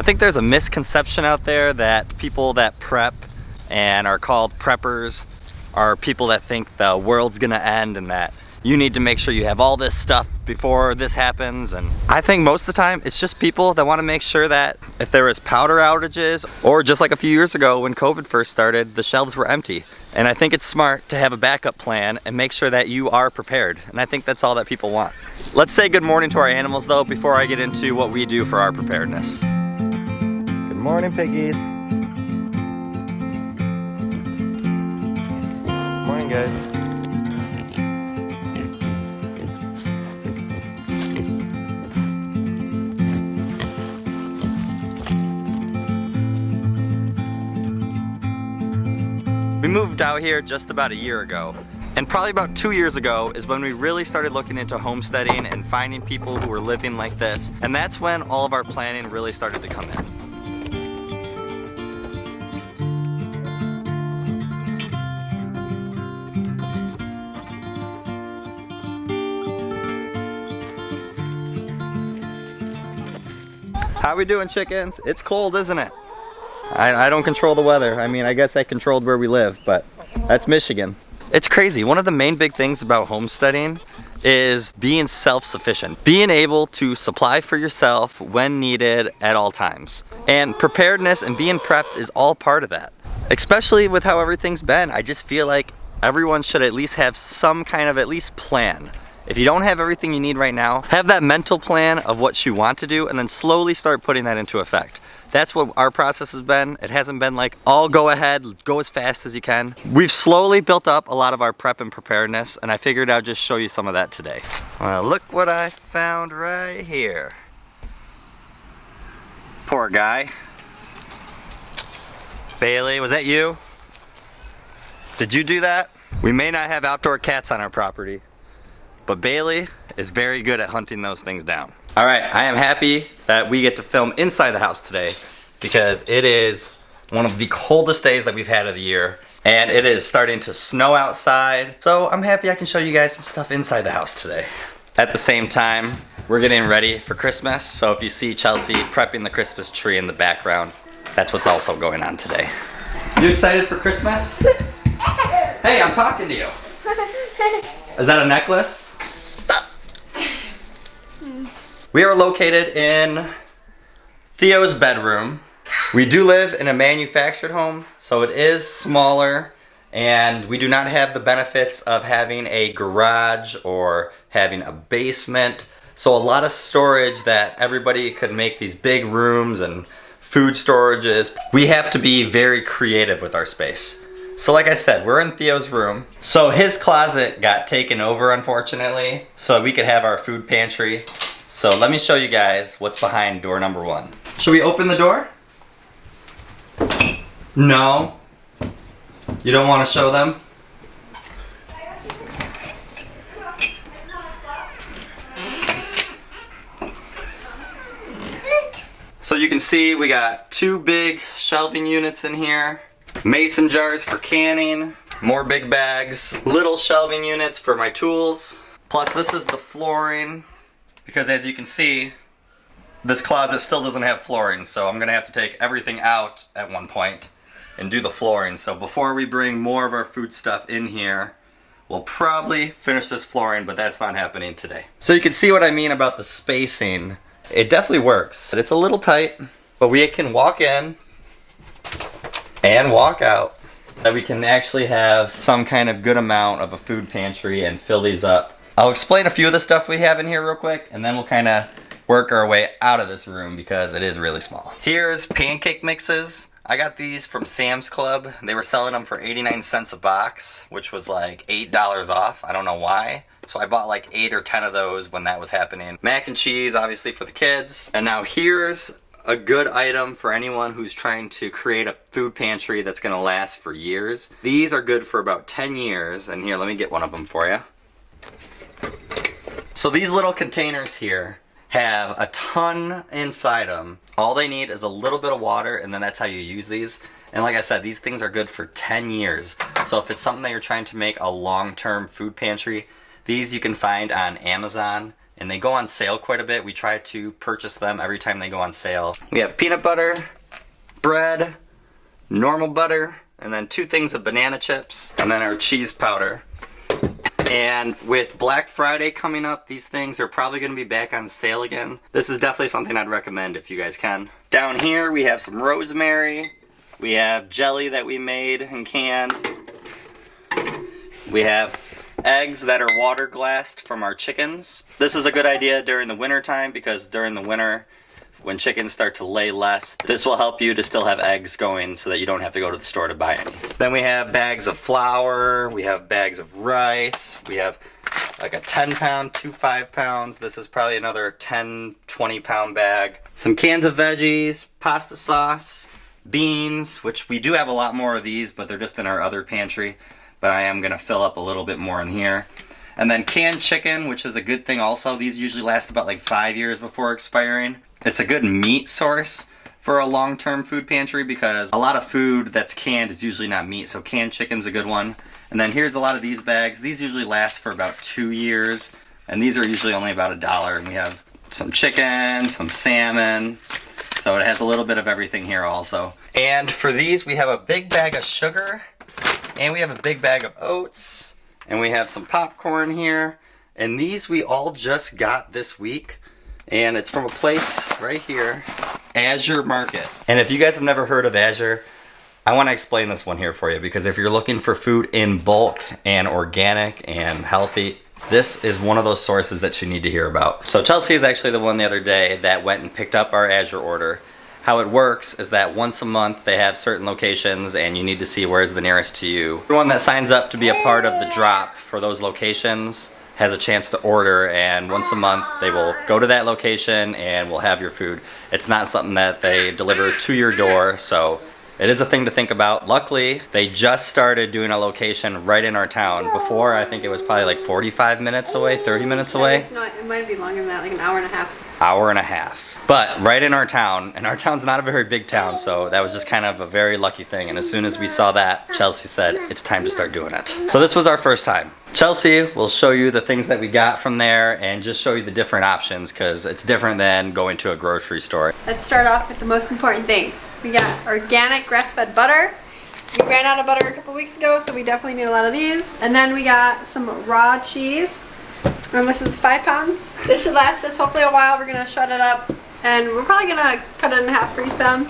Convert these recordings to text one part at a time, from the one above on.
I think there's a misconception out there that people that prep and are called preppers are people that think the world's gonna end and that you need to make sure you have all this stuff before this happens. And I think most of the time it's just people that want to make sure that if there is powder outages, or just like a few years ago when COVID first started, the shelves were empty. And I think it's smart to have a backup plan and make sure that you are prepared. And I think that's all that people want. Let's say good morning to our animals though before I get into what we do for our preparedness. Good morning, piggies. Good morning, guys. We moved out here just about a year ago, and probably about 2 years ago is when we really started looking into homesteading and finding people who were living like this, and that's when all of our planning really started to come in. How we doing, chickens? It's cold, isn't it? I don't control the weather. I mean, I guess I controlled where we live, but that's Michigan. It's crazy. One of the main big things about homesteading is being self-sufficient. Being able to supply for yourself when needed at all times. And preparedness and being prepped is all part of that. Especially with how everything's been, I just feel like everyone should at least have some kind of at least plan. If you don't have everything you need right now, have that mental plan of what you want to do and then slowly start putting that into effect. That's what our process has been. It hasn't been like, all go ahead, go as fast as you can. We've slowly built up a lot of our prep and preparedness, and I figured I'd just show you some of that today. Well, look what I found right here. Poor guy. Bailey, was that you? Did you do that? We may not have outdoor cats on our property, but Bailey is very good at hunting those things down. All right, I am happy that we get to film inside the house today because it is one of the coldest days that we've had of the year, and it is starting to snow outside. So I'm happy I can show you guys some stuff inside the house today. At the same time, we're getting ready for Christmas. So if you see Chelsea prepping the Christmas tree in the background, that's what's also going on today. You excited for Christmas? Hey, I'm talking to you. Is that a necklace? We are located in Theo's bedroom. We do live in a manufactured home, so it is smaller, and we do not have the benefits of having a garage or having a basement. So a lot of storage that everybody could make these big rooms and food storages. We have to be very creative with our space. So like I said, we're in Theo's room. So his closet got taken over, unfortunately, so we could have our food pantry. So let me show you guys what's behind door number 1. Should we open the door? No? You don't want to show them? So you can see we got 2 big shelving units in here. Mason jars for canning. More big bags. Little shelving units for my tools. Plus this is the flooring. Because as you can see, this closet still doesn't have flooring, so I'm gonna have to take everything out at one point and do the flooring. So before we bring more of our food stuff in here, we'll probably finish this flooring, but that's not happening today. So you can see what I mean about the spacing. It definitely works. It's a little tight, but we can walk in and walk out. That we can actually have some kind of good amount of a food pantry and fill these up. I'll explain a few of the stuff we have in here real quick, and then we'll kind of work our way out of this room because it is really small. Here's pancake mixes. I got these from Sam's Club. They were selling them for 89 cents a box, which was like $8 off. I don't know why. So I bought like 8 or 10 of those when that was happening. Mac and cheese, obviously, for the kids. And now here's a good item for anyone who's trying to create a food pantry that's gonna last for years. These are good for about 10 years. And here, let me get one of them for you. So these little containers here have a ton inside them. All they need is a little bit of water, and then that's how you use these. And like I said, these things are good for 10 years. So if it's something that you're trying to make a long-term food pantry, these you can find on Amazon and they go on sale quite a bit. We try to purchase them every time they go on sale. We have peanut butter, bread, normal butter, and then 2 things of banana chips, and then our cheese powder. And with Black Friday coming up, these things are probably going to be back on sale again. This is definitely something I'd recommend if you guys can. Down here we have some rosemary. We have jelly that we made and canned. We have eggs that are water glassed from our chickens. This is a good idea during the winter time because during the winter, when chickens start to lay less, this will help you to still have eggs going so that you don't have to go to the store to buy any. Then we have bags of flour, we have bags of rice, we have like a 10 pound, 2 5 pounds. This is probably another 10, 20 pound bag. Some cans of veggies, pasta sauce, beans, which we do have a lot more of these, but they're just in our other pantry. But I am gonna fill up a little bit more in here. And then canned chicken, which is a good thing also. These usually last about like 5 years before expiring. It's a good meat source for a long-term food pantry because a lot of food that's canned is usually not meat, so canned chicken's a good one. And then here's a lot of these bags. These usually last for about 2 years, and these are usually only about $1. And we have some chicken, some salmon, so it has a little bit of everything here also. And for these, we have a big bag of sugar, and we have a big bag of oats, and we have some popcorn here. And these we all just got this week. And it's from a place right here, Azure Market. And if you guys have never heard of Azure, I want to explain this one here for you because if you're looking for food in bulk and organic and healthy, this is one of those sources that you need to hear about. So Chelsea is actually the one the other day that went and picked up our Azure order. How it works is that once a month they have certain locations and you need to see where's the nearest to you. Everyone that signs up to be a part of the drop for those locations has a chance to order, and once a month they will go to that location and will have your food. It's not something that they deliver to your door, so it is a thing to think about. Luckily, they just started doing a location right in our town. Before, I think it was probably like 45 minutes away, 30 minutes away. No, it might be longer than that, like an hour and a half. Hour and a half. But right in our town, and our town's not a very big town, so that was just kind of a very lucky thing. And as soon as we saw that, Chelsea said, it's time to start doing it. So this was our first time. Chelsea will show you the things that we got from there and just show you the different options because it's different than going to a grocery store. Let's start off with the most important things. We got organic grass-fed butter. We ran out of butter a couple weeks ago, so we definitely need a lot of these. And then we got some raw cheese. And this is 5 pounds. This should last us hopefully a while. We're gonna shut it up and we're probably gonna cut it in half, freeze some.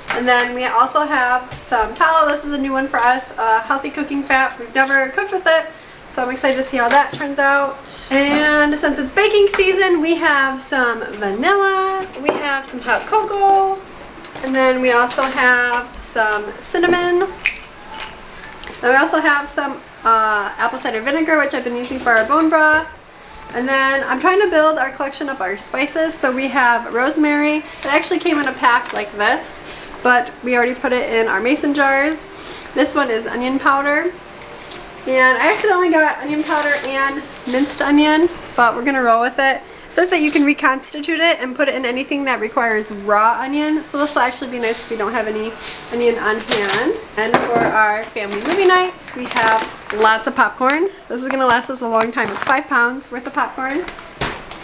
And then we also have some tallow. This is a new one for us, healthy cooking fat. We've never cooked with it, so I'm excited to see how that turns out. And since it's baking season, we have some vanilla, we have some hot cocoa, and then we also have some cinnamon. Then we also have some apple cider vinegar, which I've been using for our bone broth. And then I'm trying to build our collection of our spices. So we have rosemary. It actually came in a pack like this, but we already put it in our mason jars. This one is onion powder. And I accidentally got onion powder and minced onion, but we're gonna roll with it. It says that you can reconstitute it and put it in anything that requires raw onion. So this will actually be nice if we don't have any onion on hand. And for our family movie nights, we have lots of popcorn. This is gonna last us a long time. It's 5 pounds worth of popcorn.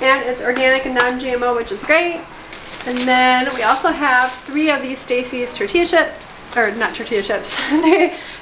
And it's organic and non-GMO, which is great. And then we also have 3 of these Stacy's tortilla chips, or not tortilla chips,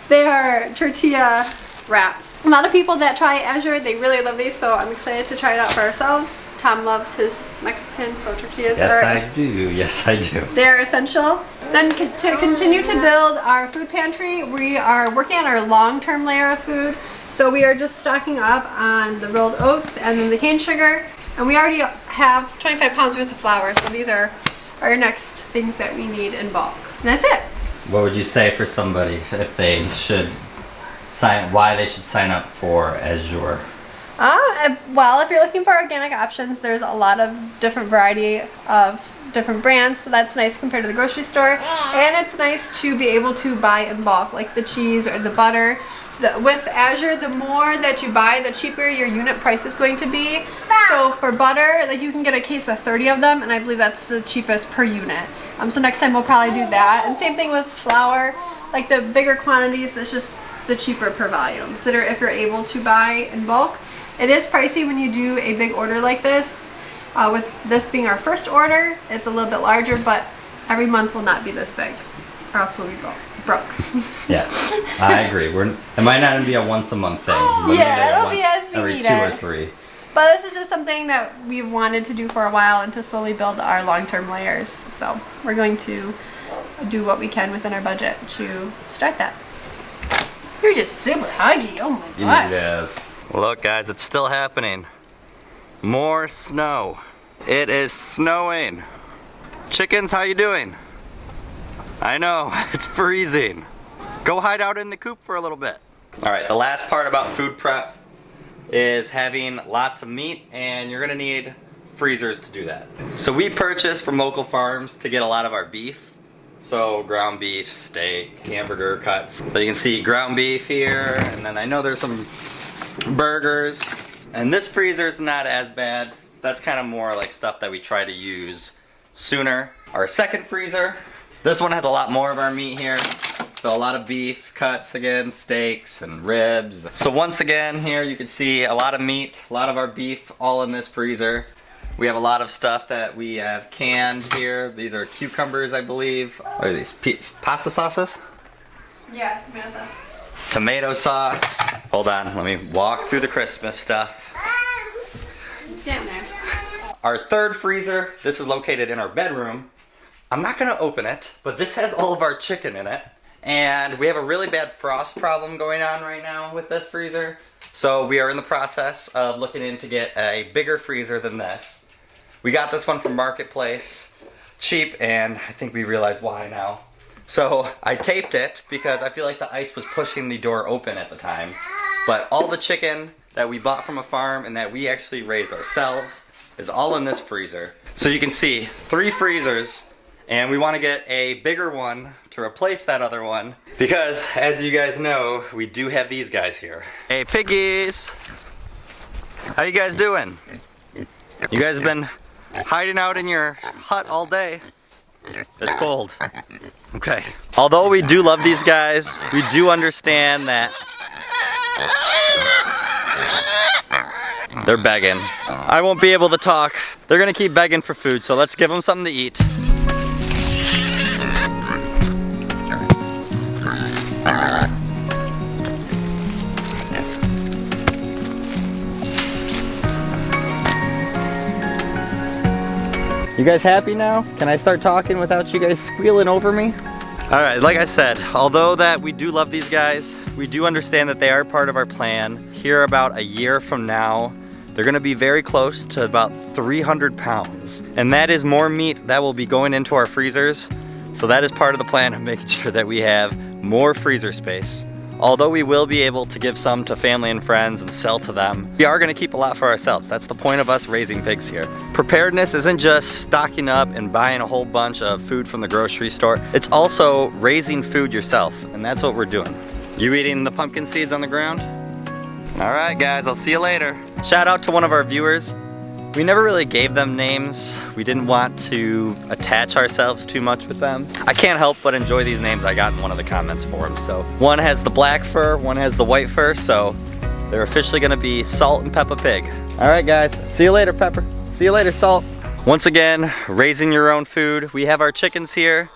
they are tortilla wraps. A lot of people that try Azure, they really love these, so I'm excited to try it out for ourselves. Tom loves his Mexican, so tortillas Yes, I do. They're essential. Then to continue to build our food pantry, we are working on our long-term layer of food. So we are just stocking up on the rolled oats and then the cane sugar. And we already have 25 pounds worth of flour, so these are our next things that we need in bulk. And that's it. What would you say for somebody if they should why they should sign up for Azure? Well, if you're looking for organic options, there's a lot of different variety of different brands, so that's nice compared to the grocery store. And it's nice to be able to buy in bulk, like the cheese or the butter. With Azure, the more that you buy, the cheaper your unit price is going to be. So for butter, like you can get a case of 30 of them, and I believe that's the cheapest per unit. So next time we'll probably do that. And same thing with flour, like the bigger quantities, it's just the cheaper per volume. Consider if you're able to buy in bulk. It is pricey when you do a big order like this, With this being our first order, it's a little bit larger, but every month will not be this big, or else we'll be broke. Yeah, I agree. It might not even be a once a month thing. Yeah, it'll be as we every need 2 it. or 3. But this is just something that we've wanted to do for a while and to slowly build our long-term layers. So we're going to do what we can within our budget to start that. You're just super huggy. Oh my gosh. Look guys, it's still happening. More snow. It is snowing. Chickens, how you doing? I know, it's freezing. Go hide out in the coop for a little bit. All right, the last part about food prep is having lots of meat, and you're gonna need freezers to do that. So we purchase from local farms to get a lot of our beef. So ground beef, steak, hamburger cuts. So you can see ground beef here, and then I know there's some burgers. And this freezer is not as bad. That's kind of more like stuff that we try to use sooner. Our second freezer, this one has a lot more of our meat here. So a lot of beef cuts again, steaks and ribs. So once again here you can see a lot of meat, a lot of our beef all in this freezer. We have a lot of stuff that we have canned here. These are cucumbers, I believe. What are these? Pasta sauces? Yeah, tomato sauce. Tomato sauce. Hold on, let me walk through the Christmas stuff. It's getting there. Our third freezer, this is located in our bedroom. I'm not gonna open it, but this has all of our chicken in it. And we have a really bad frost problem going on right now with this freezer. So we are in the process of looking in to get a bigger freezer than this. We got this one from Marketplace, cheap, and I think we realize why now. So I taped it because I feel like the ice was pushing the door open at the time. But all the chicken that we bought from a farm and that we actually raised ourselves is all in this freezer. So you can see 3 freezers, and we want to get a bigger one to replace that other one because, as you guys know, we do have these guys here. Hey piggies! How you guys doing? You guys have been hiding out in your hut all day. It's cold. Okay. Although we do love these guys, we do understand that they're begging. I won't be able to talk. They're gonna keep begging for food, so let's give them something to eat. You guys happy now? Can I start talking without you guys squealing over me? All right, like I said, although that we do love these guys, we do understand that they are part of our plan. Here about a year from now, they're gonna be very close to about 300 pounds. And that is more meat that will be going into our freezers. So that is part of the plan of making sure that we have more freezer space. Although we will be able to give some to family and friends and sell to them, we are gonna keep a lot for ourselves. That's the point of us raising pigs here. Preparedness isn't just stocking up and buying a whole bunch of food from the grocery store. It's also raising food yourself, and that's what we're doing. You eating the pumpkin seeds on the ground? All right, guys, I'll see you later. Shout out to one of our viewers. We never really gave them names. We didn't want to attach ourselves too much with them. I can't help but enjoy these names I got in one of the comments for them. So one has the black fur, one has the white fur, so they're officially gonna be Salt and Peppa Pig. All right, guys, see you later, Pepper. See you later, Salt. Once again, raising your own food. We have our chickens here.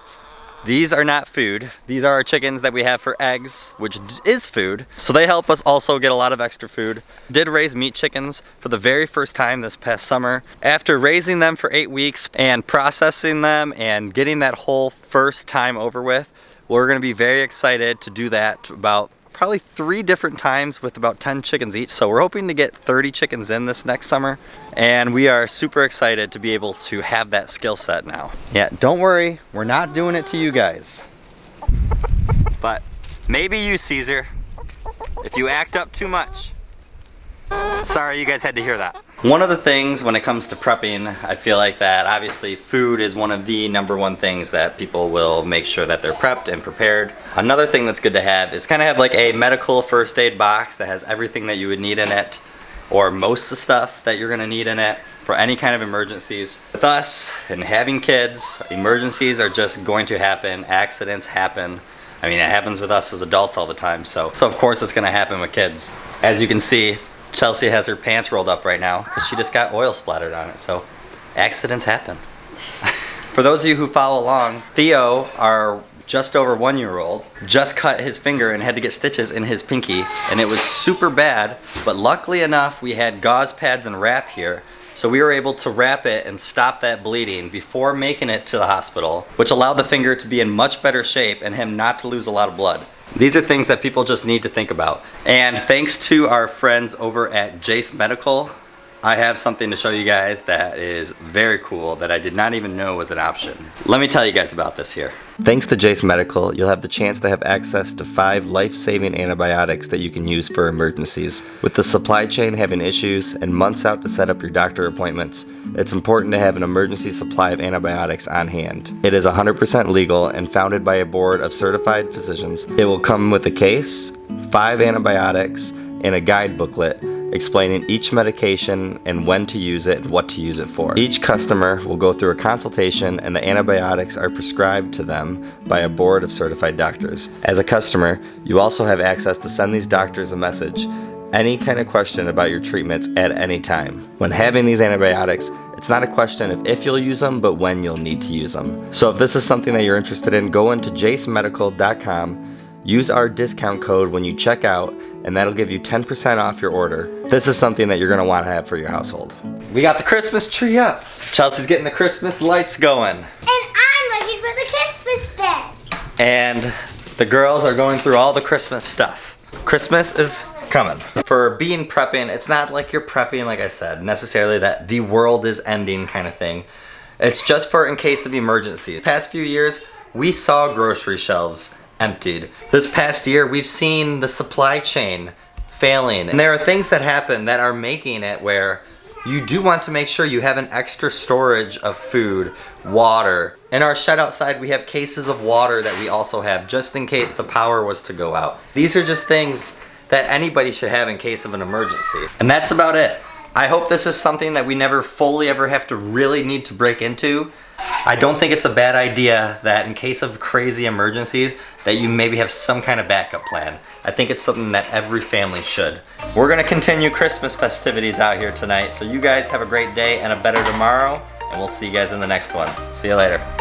These are not food. These are our chickens that we have for eggs, which is food. So they help us also get a lot of extra food. Did raise meat chickens for the very first time this past summer. After raising them for 8 weeks and processing them and getting that whole first time over with, we're gonna be very excited to do that about probably 3 different times with about 10 chickens each. So we're hoping to get 30 chickens in this next summer. And we are super excited to be able to have that skill set now. Yeah, don't worry, we're not doing it to you guys. But maybe you, Caesar, if you act up too much. Sorry you guys had to hear that. One of the things when it comes to prepping, I feel like that obviously food is one of the #1 things that people will make sure that they're prepped and prepared. Another thing that's good to have is kind of have like a medical first aid box that has everything that you would need in it, or most of the stuff that you're gonna need in it for any kind of emergencies. With us and having kids, emergencies are just going to happen, accidents happen. I mean, it happens with us as adults all the time, so of course it's gonna happen with kids. As you can see, Chelsea has her pants rolled up right now because she just got oil splattered on it. So accidents happen. For those of you who follow along, Theo, our just over 1-year-old, just cut his finger and had to get stitches in his pinky, and it was super bad, but luckily enough we had gauze pads and wrap here, so we were able to wrap it and stop that bleeding before making it to the hospital, which allowed the finger to be in much better shape and him not to lose a lot of blood. These are things that people just need to think about. And thanks to our friends over at Jace Medical, I have something to show you guys that is very cool that I did not even know was an option. Let me tell you guys about this here. Thanks to Jace Medical, you'll have the chance to have access to 5 life-saving antibiotics that you can use for emergencies. With the supply chain having issues and months out to set up your doctor appointments, it's important to have an emergency supply of antibiotics on hand. It is 100% legal and founded by a board of certified physicians. It will come with a case, 5 antibiotics, and a guide booklet explaining each medication and when to use it and what to use it for. Each customer will go through a consultation and the antibiotics are prescribed to them by a board of certified doctors. As a customer, you also have access to send these doctors a message, any kind of question about your treatments at any time. When having these antibiotics, it's not a question of if you'll use them, but when you'll need to use them. So if this is something that you're interested in, go into jacemedical.com, use our discount code when you check out, and that'll give you 10% off your order. This is something that you're gonna wanna have for your household. We got the Christmas tree up. Chelsea's getting the Christmas lights going. And I'm looking for the Christmas bag. And the girls are going through all the Christmas stuff. Christmas is coming. For being prepping, it's not like you're prepping, like I said, necessarily that the world is ending kind of thing. It's just for in case of emergencies. Past few years, we saw grocery shelves emptied. This past year, we've seen the supply chain failing. And there are things that happen that are making it where you do want to make sure you have an extra storage of food, water. In our shed outside, we have cases of water that we also have just in case the power was to go out. These are just things that anybody should have in case of an emergency. And that's about it. I hope this is something that we never fully ever have to really need to break into. I don't think it's a bad idea that in case of crazy emergencies that you maybe have some kind of backup plan. I think it's something that every family should. We're gonna continue Christmas festivities out here tonight, so you guys have a great day and a better tomorrow, and we'll see you guys in the next one. See you later.